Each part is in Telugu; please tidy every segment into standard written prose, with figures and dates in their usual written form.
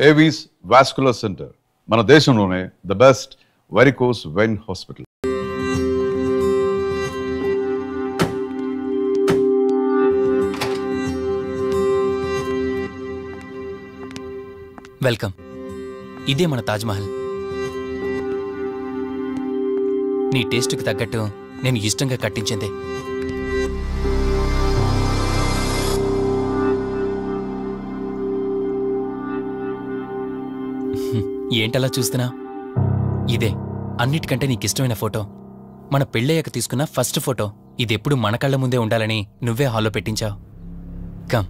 ఏవీస్ వాస్కులర్ సెంటర్ మన దేశంలోనే the best varicose vein hospital. Welcome. ఇదే మన తాజ్మహల్. నీ టేస్ట్కి తగ్గట్టు నేను ఇష్టంగా కట్టించింది. ఏంటలా చూస్తున్నా? ఇదే అన్నిటికంటే నీకిష్టమైన ఫోటో. మన పెళ్ళయ్యాక తీసుకున్న ఫస్ట్ ఫోటో. ఇదెప్పుడు మన కళ్ళ ముందే ఉండాలని నువ్వే హాల్లో పెట్టించావు. కమ్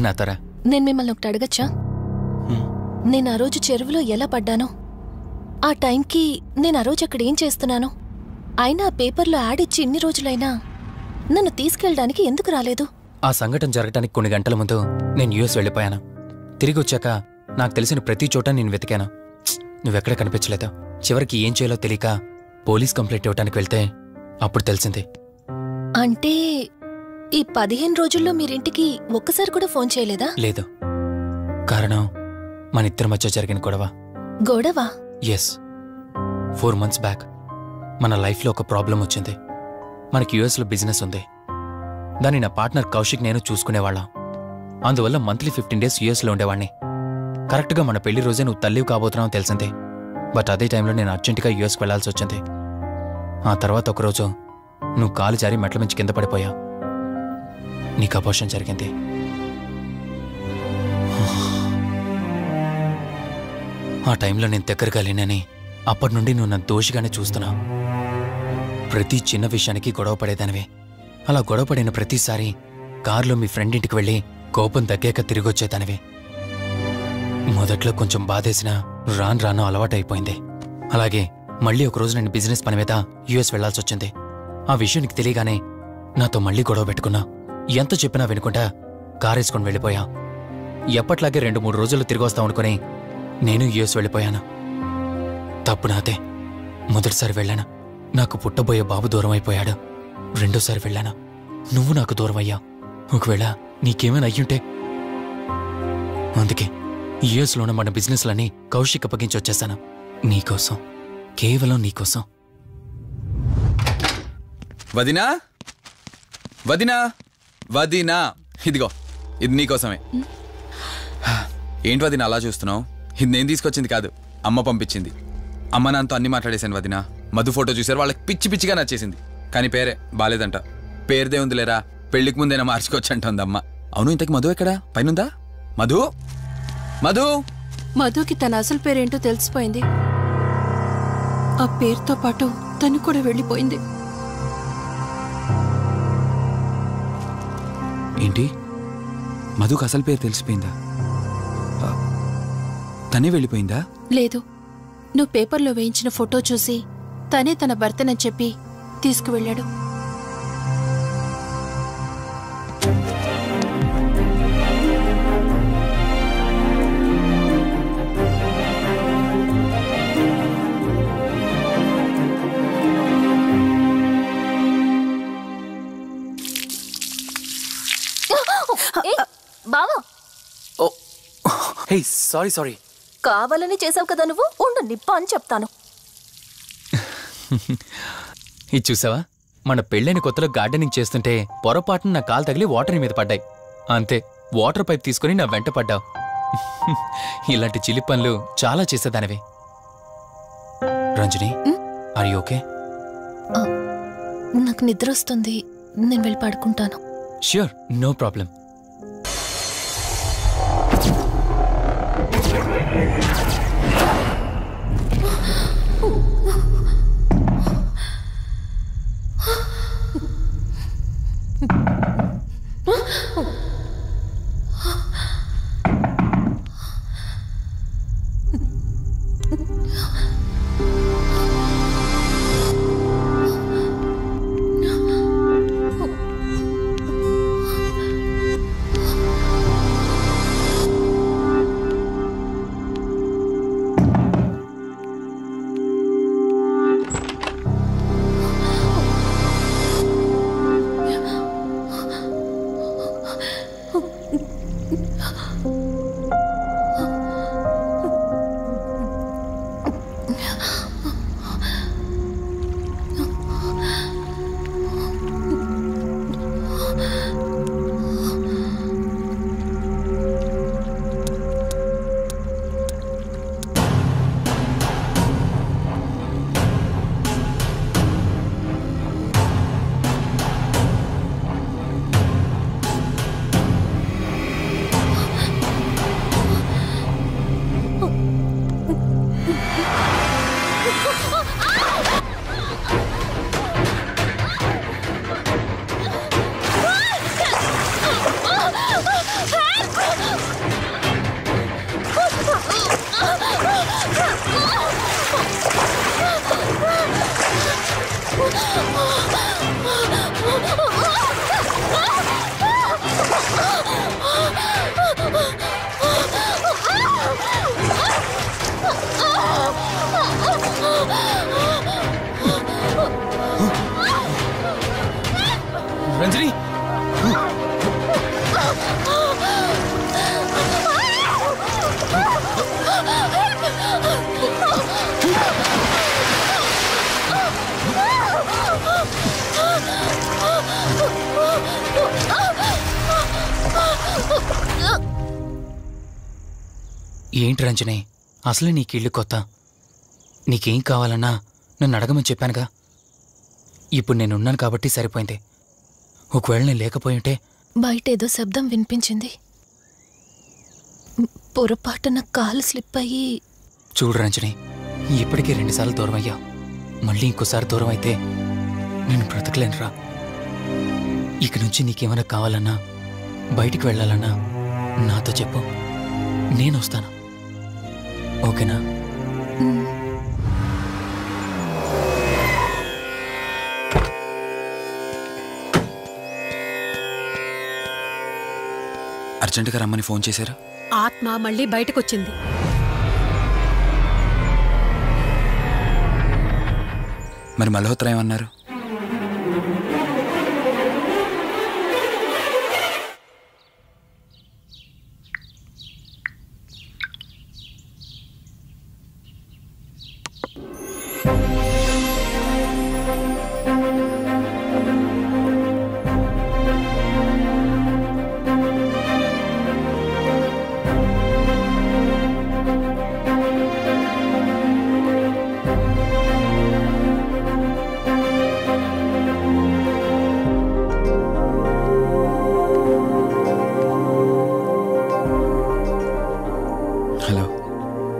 నా తర. నేను మిమ్మల్ని ఒకటి అడగచ్చా? నేను ఆ రోజు చెరువులో ఎలా పడ్డానో, ఆ టైంకి నేను ఆ రోజు అక్కడ ఏం చేస్తున్నానో, అయినా పేపర్లో యాడ్ ఇచ్చి ఇన్ని రోజులైనా నన్ను తీసుకెళ్ళడానికి ఎందుకు రాలేదు? ఆ సంఘటన జరగటానికి కొన్ని గంటల ముందు నేను యుఎస్ వెళ్ళిపోయాను. తిరిగి వచ్చాక నాకు తెలిసిన ప్రతి చోట నేను వెతికాను. నువ్వెక్కడ కనిపించలేదు. చివరికి ఏం చేయాలో తెలియక పోలీస్ కంప్లైంట్ ఇవ్వడానికి వెళ్తే అప్పుడు తెలిసింది. అంటే ఈ 15 రోజుల్లో మీరింటికి ఒక్కసారి కూడా ఫోన్ చేయలేదా? లేదు. కారణం మన ఇద్దరి మధ్య జరిగిన గొడవ. గొడవ? ఎస్. 4 months బ్యాక్ మన లైఫ్లో ఒక ప్రాబ్లం వచ్చింది. మనకి యుఎస్లో బిజినెస్ ఉంది. దాన్ని నా పార్ట్నర్ కౌశిక్ నేను చూసుకునేవాళ్ళం. అందువల్ల మంత్లీ 15 days యుఎస్లో ఉండేవాడిని. కరెక్ట్గా మన పెళ్లి రోజే నువ్వు తల్లివి కాబోతున్నావు తెలిసింది. బట్ అదే టైంలో నేను అర్జెంటుగా యుఎస్కి వెళ్లాల్సి వచ్చింది. ఆ తర్వాత ఒకరోజు నువ్వు కాలు జారి మెట్ల మించి కింద పడిపోయావు. నీకు అబార్షన్ జరిగింది. ఆ టైంలో నేను దగ్గరగా లేనని అప్పటి నుండి నువ్వు నన్ను దోషిగానే చూస్తున్నావు. ప్రతి చిన్న విషయానికి గొడవ పడేదానివే. అలా గొడవ పడిన ప్రతిసారి కారులో మీ ఫ్రెండ్ ఇంటికి వెళ్ళి కోపం తగ్గాక తిరిగి వచ్చేదానివే. మొదట్లో కొంచెం బాధేసినా రాను రాను అలవాటైపోయింది. అలాగే మళ్ళీ ఒకరోజు నేను బిజినెస్ పని మీద యుఎస్ వెళ్లాల్సి వచ్చింది. ఆ విషయం నీకు తెలియగానే నాతో మళ్ళీ గొడవ పెట్టుకున్నా. ఎంత చెప్పినా వినుకుంటా కారేసుకొని వెళ్ళిపోయా. ఎప్పట్లాగే 2-3 రోజుల్లో తిరిగి వస్తావు అనుకుని నేను యుఎస్ వెళ్ళిపోయాను. తప్పు నాదే. మొదటిసారి వెళ్ళాను, నాకు పుట్టబోయే బాబు దూరం అయిపోయాడు. రెండోసారి వెళ్ళాను, నువ్వు నాకు దూరం అయ్యా. ఒకవేళ నీకేమైనా అయ్యుంటే. అందుకే యుఎస్లోనే మన బిజినెస్లన్నీ కౌశిక్ అప్పగించి వచ్చేసాను. నీకోసం, కేవలం నీకోసం. వదినా, వదినా, వదినా, ఇదిగో ఇది నీకోసమే. ఏంటి వదినా అలా చూస్తున్నావు? ఇది నేను తీసుకొచ్చింది కాదు, అమ్మ పంపించింది. అమ్మ నాన్నతో అన్ని మాట్లాడేశాను వదినా. మధు ఫోటో చూసారు, వాళ్ళకి పిచ్చి పిచ్చిగా నచ్చేసింది. కానీ పేరే బాలేదంట. పేరుదే ఉందిలేరా, పెళ్లికి ముందైనా మార్చుకోవచ్చు అంటుంది అమ్మ. అవును, ఇంతకి మధు ఎక్కడా? పైనుందా? మధు, మధు. మధుకి తన అసలు పేరేంటో తెలిసిపోయింది. ఆ పేరుతో పాటు తను కూడా వెళ్ళిపోయింది. ఏంటి? మధుకు అసలు పేరు తెలిసిపోయిందా? తనే వెళ్ళిపోయిందా? లేదు, నువ్వు పేపర్లో వేయించిన ఫోటో చూసి తనే తన భర్తనని చెప్పి తీసుకువెళ్ళాడు. బావా, హే సారీ సారీ. కావాలని చేసావు కదా నువ్వు. ఉండు, నిప్ప అని చెప్తాను. ఇది చూసావా? మన పెళ్ళైన కొత్తలో గార్డెనింగ్ చేస్తుంటే పొరపాటున నా కాలు తగిలి వాటర్ మీద పడ్డాయి. అంతే, వాటర్ పైప్ తీసుకుని నా వెంట పడ్డావు. ఇలాంటి చిలి పనులు చాలా చేసేదానివి. Ranjani, are you okay? నాకు నిద్ర వస్తుంది, నేను వెళ్ళి పడుకుంటాను. Sure, no problem. రంజని ఏంటి రంజని, అసలు నీకిళ్ళు కొత్త. నీకేం కావాలన్నా నన్ను అడగమని చెప్పానుగా. ఇప్పుడు నేనున్నాను కాబట్టి సరిపోయింది. ఒకవేళ నేను లేకపోయి ఉంటే బయట ఏదో శబ్దం వినిపించింది. పొరపాటున కాలు స్లిప్ అయ్యి. చూడు రంజని, ఇప్పటికే 2 సార్లు దూరం అయ్యా. మళ్ళీ ఇంకోసారి దూరం అయితే నేను బ్రతకలేనురా. ఇక నుంచి నీకేమైనా కావాలన్నా, బయటికి వెళ్ళాలన్నా నాతో చెప్పు, నేను వస్తాను. ఓకేనా? అర్జెంటుగా రమ్మని ఫోన్ చేశారు. ఆత్మ మళ్ళీ బయటకొచ్చింది. మరి మల్హోత్రా ఏమన్నారు?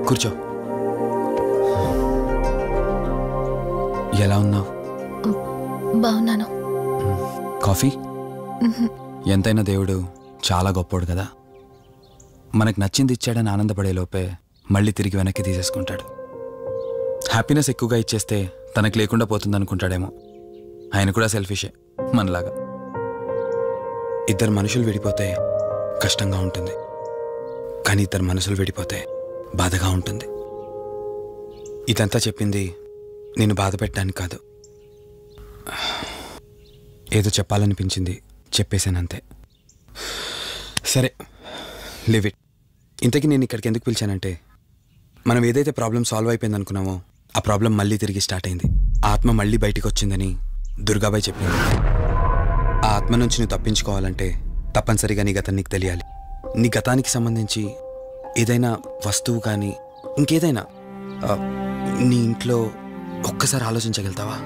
కూర్చో. ఎలా ఉన్నావు? బాగున్నాను. కాఫీ? ఎంతైనా దేవుడు చాలా గొప్పోడు కదా. మనకు నచ్చింది ఇచ్చాడని ఆనందపడే లోపే మళ్ళీ తిరిగి వెనక్కి తీసేసుకుంటాడు. హ్యాపీనెస్ ఎక్కువగా ఇచ్చేస్తే తనకు లేకుండా పోతుంది అనుకుంటాడేమో. ఆయన కూడా సెల్ఫిషే మనలాగా. ఇద్దరు మనుషులు విడిపోతే కష్టంగా ఉంటుంది, కానీ ఇద్దరు మనసులు విడిపోతే బాధగా ఉంటుంది. ఇదంతా చెప్పింది నేను బాధ పెట్టడానికి కాదు. ఏదో చెప్పాలనిపించింది, చెప్పేశానంతే. సరే, లివ్ ఇట్. ఇంతకీ నేను ఇక్కడికి ఎందుకు పిలిచానంటే, మనం ఏదైతే ప్రాబ్లం సాల్వ్ అయిపోయింది అనుకున్నామో ఆ ప్రాబ్లం మళ్ళీ తిరిగి స్టార్ట్ అయింది. ఆత్మ మళ్ళీ బయటికి వచ్చిందని దుర్గాబాయ్ చెప్పింది. ఆ ఆత్మ నుంచి నువ్వు తప్పించుకోవాలంటే తప్పనిసరిగా నీ గతం నీకు తెలియాలి. నీ గతానికి సంబంధించి ఏదైనా వస్తువు కానీ ఇంకేదైనా నీ ఇంట్లో ఒక్కసారి ఆలోచించగలుగుతావా?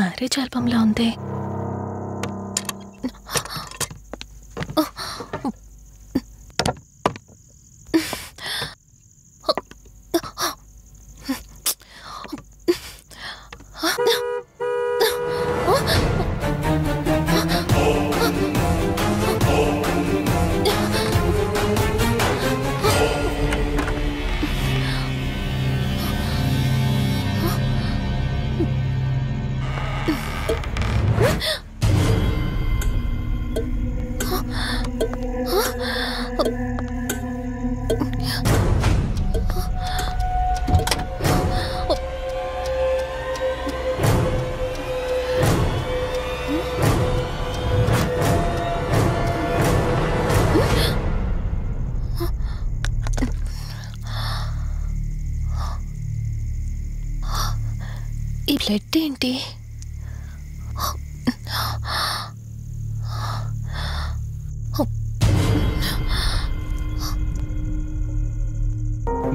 మ్యారేజ్ ఆల్బంలా ఉంది. ఈ బ్లడ్ ఏంటి?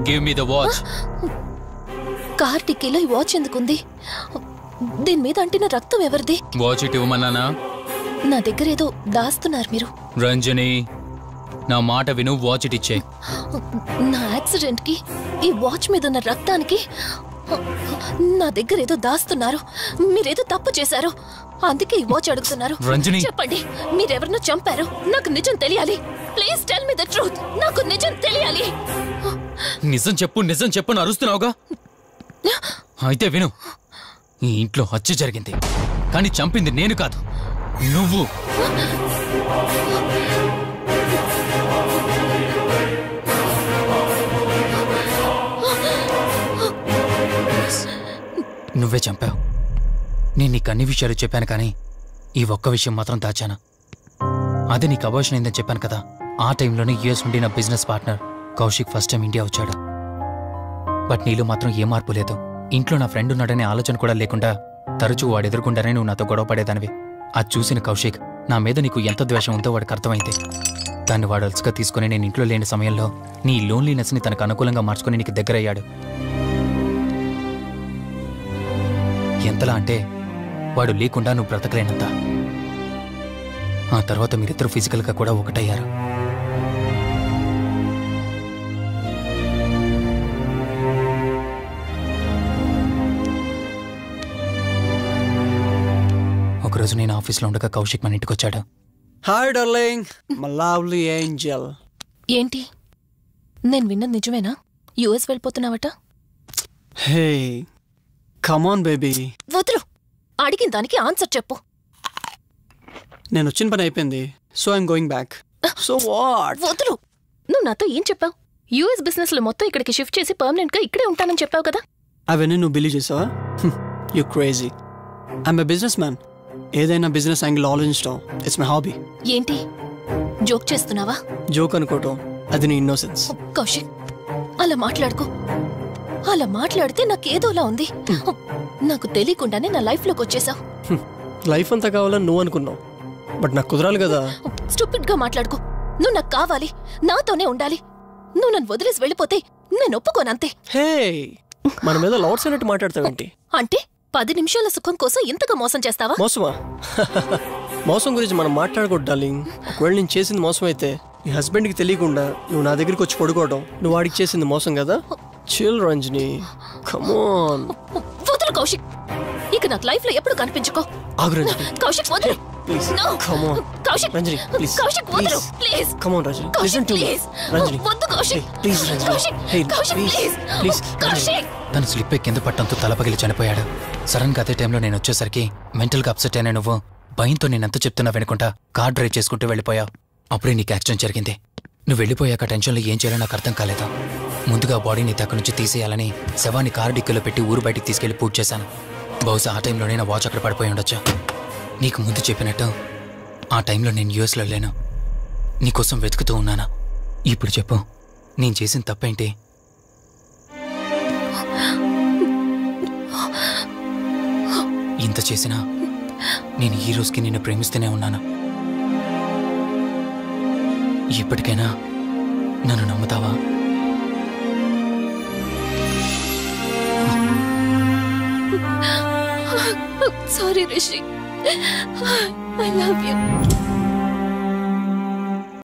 Give me the watch. Car టిక్కీలో ఈ వాచ్ ఎందుకుంది? దీని మీద అంటిన రక్తం ఎవరిది? వాచ్ ఇటు ఇవ్వమన్నానా? నా దగ్గర ఏదో దాస్తున్నారు మీరు. రంజని, నా మాట విను, వాచ్ ఇటు ఇచ్చే. నా యాక్సిడెంట్ కి ఈ వాచ్ మీద ఉన్న రక్తానికి నా దగ్గర ఏదో దాస్తున్నారు. మీరేదో తప్పు చేశారు, అందుకే ఈ వాచ్ అడుగుతున్నారు. రంజని, చెప్పండి, మీరెవరినో చంపారు. నాకు నిజం తెలియాలి. Please tell me the truth. నాకు నిజం తెలియాలి. నిజం చెప్పు, నిజం చెప్పు అని అరుస్తున్నావుగా. అయితే విను, ఈ ఇంట్లో హత్య జరిగింది, కానీ చంపింది నేను కాదు, నువ్వు. నువ్వే చంపావు. నేను నీకు అన్ని విషయాలు చెప్పాను, కానీ ఈ ఒక్క విషయం మాత్రం దాచాను. అదే నీకు అబార్షన్ అయిందని చెప్పాను కదా. ఆ టైంలోనే యుఎస్ నుండి నా business partner Kaushik first time India వచ్చాడు. బట్ నీలో మాత్రం ఏ మార్పు లేదు. ఇంట్లో నా ఫ్రెండ్ ఉన్నాడనే ఆలోచన కూడా లేకుండా తరచూ వాడు ఎదుర్కొంటానే నువ్వు నాతో గొడవ పడేదానివి. అది చూసిన కౌశిక్ నా మీద నీకు ఎంత ద్వేషం ఉందో వాడికి అర్థమైంది. దాన్ని వాడు అలసుగా తీసుకుని నేను ఇంట్లో లేని సమయంలో నీ లోన్లీనెస్ని తనకు అనుకూలంగా మార్చుకుని నీకు దగ్గరయ్యాడు. ఎంతలా అంటే వాడు లేకుండా నువ్వు బ్రతకలేనంత. ఆ తర్వాత మీరిద్దరు ఫిజికల్గా కూడా ఒకటయ్యారు. ఒకరోజు నేను ఆఫీస్లో ఉండగా కౌశిక్ మన ఇంటికి వచ్చాడు. Hi darling, my lovely angel. ఏంటి, నేను విన్నది నిజమేనా? యుఎస్ వెళ్ళిపోతున్నావట? Hey come on baby. వదులు, అడిగిన దానికి ఆన్సర్ చెప్పు. నేను వచ్చిన పని అయిపోయింది, so I'm going back. So what? వదులు. నువ్వు నాతో ఏం చెప్పావు? యుఎస్ బిజినెస్ లో మొత్తం ఇక్కడికి షిఫ్ట్ చేసి పర్మనెంట్ గా ఇక్కడే ఉంటానని చెప్పావు కదా. అవన్నీ నువ్వు బిలీవ్ చేసావా? You crazy. I'm a business man. ఏదైనా బిజినెస్ యాంగిల్ ఆలోచించడం ఇట్స్ మై హాబీ. ఏంటి, జోక్ చేస్తున్నావా? జోక్ అనుకోవటం అది నీ ఇన్నోసెన్స్. కౌశిక్, అలా మాట్లాడుకో. అలా మాట్లాడితే నాకేదోలా ఉంది. నాకు తెలియకుండానే నా లైఫ్ లోకి వచ్చేసావు. లైఫ్ అంతా కావాలని నువ్వు అనుకున్నావు, బట్ నాకు కుదరాలి కదా. స్టూపిడ్ గా మాట్లాడుకో. నువ్వు నాకు కావాలి, నాతోనే ఉండాలి. నువ్వు నన్ను వదిలేసి వెళ్ళిపోతే నేను ఒప్పుకోనంతే. హే, మన మీద లవర్స్ అన్నట్టు మాట్లాడతావేంటి? అంటే 10 నిమిషాల సుఖం కోసం ఇంతగా మోసం చేస్తావా? మోసమా? మోసం గురించి మనం మాట్లాడకూడదు డార్లింగ్. ఒకవేళ నేను చేసింది మోసం అయితే నీ హస్బెండ్కి తెలియకుండా నువ్వు నా దగ్గరికి వచ్చి పడుకోవడం నువ్వు వాడికి చేసింది మోసం కదా. Chill Ranjani, come on. వదులు కౌశిక్, ఇక నాకు లైఫ్ లో ఎప్పుడు కనిపించుకో. ఆగు రంజని. కౌశిక్ వదులు. Please No. Come on. Kaushik, Ranjani please. Kaushik వదులు please. Come on Ranjani, Kaushik listen to me. Please. Ranjani వద్దు Kaushik. Please Ranjani. Kaushik, hey Kaushik please please. Please. Kaushik. తను స్లిప్ అయి కింద పట్టంతో తలపగిలి చనిపోయాడు. సడన్ గా అదే టైంలో నేను వచ్చేసరికి మెంటల్ గా అప్సెట్ అయినా నువ్వు భయంతో నేనెంత చెప్తున్నా వినుకుంటా కార్ డ్రైవ్ చేసుకుంటూ వెళ్ళిపోయావు. అప్పుడే నీకు యాక్సిడెంట్ జరిగింది. నువ్వు వెళ్ళిపోయాక టెన్షన్లో ఏం చేయాలో నాకు అర్థం కాలేదు. ముందుగా బాడీని అక్కడి నుంచి తీసేయాలని శవాన్ని కారు డిక్కీలో పెట్టి ఊరు బయటికి తీసుకెళ్లి పూజ చేశాను. బహుశా ఆ టైంలోనే నా వాచ్ అక్కడ పడిపోయి ఉండొచ్చు. నీకు ముందు చెప్పినట్టు ఆ టైంలో నేను యూఎస్లో లేను. నీకోసం వెతుకుతూ ఉన్నాను. ఇప్పుడు చెప్పు, నేను చేసిన తప్పేంటి? ఇంత చేసినా నేను ఈ రోజుకి నిన్ను ప్రేమిస్తూనే ఉన్నాను. ఇప్పటికైనా నన్ను నమ్ముతావా? Sorry, Rishi. I love you.